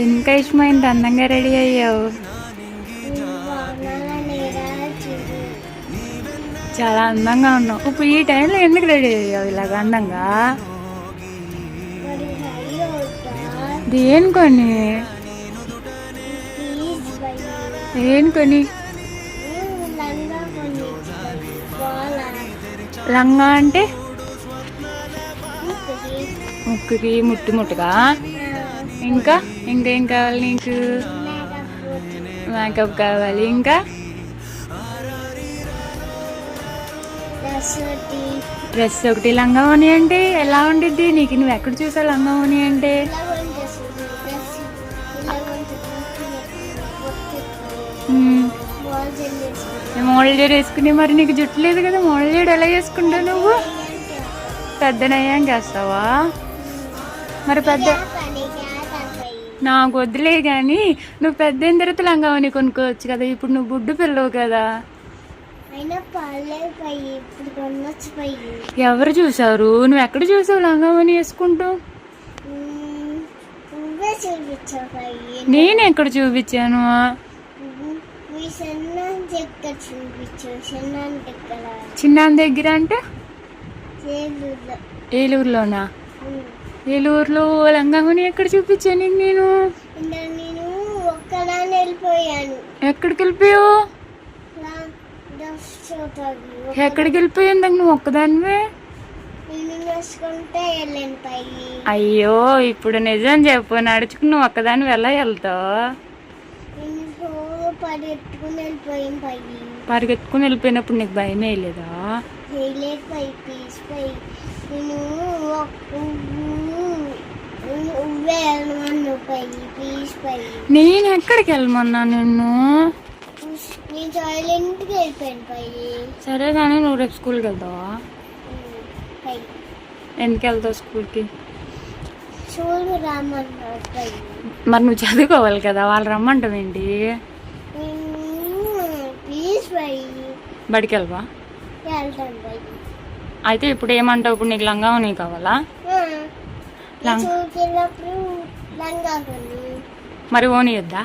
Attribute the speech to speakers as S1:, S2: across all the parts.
S1: ఇంకా ఇష్టమైంది అందంగా రెడీ అయ్యావు. చాలా అందంగా ఉన్నావు. ఇప్పుడు ఈ టైంలో ఎందుకు రెడీ అయ్యావు ఇలాగ అందంగా? దేనికొని దేనికొని? లంగా అంటే ముక్కుకి ముట్టుగా. ఇంకా ఇంకేం కావాలి నీకు? మేకప్ కావాలి. ఇంకా డ్రెస్ ఒకటి. లంగా ఓని అంటే ఎలా ఉండిద్ది నీకు? నువ్వు ఎక్కడ చూసావు లంగా ఓని అంటే? మోడల్ జడ వేసుకుని. మరి నీకు జుట్టు లేదు కదా, మోడల్ జడ ఎలా వేసుకుంటావు నువ్వు? పెద్దనయ్యాక వేస్తావా? మరి పెద్ద నాకు వద్దులే కానీ నువ్వు పెద్ద అయిన తర్వాత లంగా ఓని కొనుక్కోవచ్చు కదా. ఇప్పుడు నువ్వు బుడ్డు పిల్లవు కదా. ఎవరు చూసారు? నువ్వు ఎక్కడ చూసావు లంగా ఓని వేసుకుంటావు? నేను ఎక్కడ చూపించాను? చిన్న దగ్గర అంటే ఏలూరులోనా? ఏలూరులో లంగా ఓని ఎక్కడ చూపించాను నేను? ఎక్కడికి వెళ్ళిపోయావు? ఎక్కడికి వెళ్ళిపోయావు ఇందాక నువ్వు ఒక్కదానివే? అయ్యో ఇప్పుడు నిజం చెప్పు, నడుచుకుని నువ్వు ఒక్కదాని ఎలా వెళ్తావు? పరిగెత్తుకుని వెళ్ళిపోయినప్పుడు నీకు భయం వేయలేదా? నేను ఎక్కడికి వెళ్ళమన్నా నిన్ను? సరే కానీ నువ్వు రేపు స్కూల్కి వెళ్తావా? ఎందుకు వెళ్తావు స్కూల్కి? మరి నువ్వు చదువుకోవాలి కదా, వాళ్ళు రమ్మంటావు ఏంటి? బడికి వెళ్ళవా? అయితే ఇప్పుడు ఏమంటావు? ఇప్పుడు నీకు లంగా ఓని కావాలా? మరి ఓని వద్దా?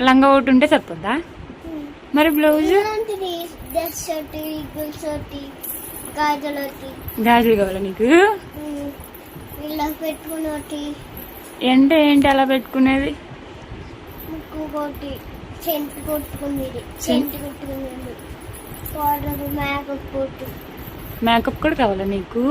S1: లంగా ఒకటి ఉంటే సరిపోద్దా? మరి బ్లౌజ్? గాజులు కావాలా నీకు? ఏంటి ఏంటి అలా పెట్టుకునేది? మేకప్ కూడా కావాలా నీకు?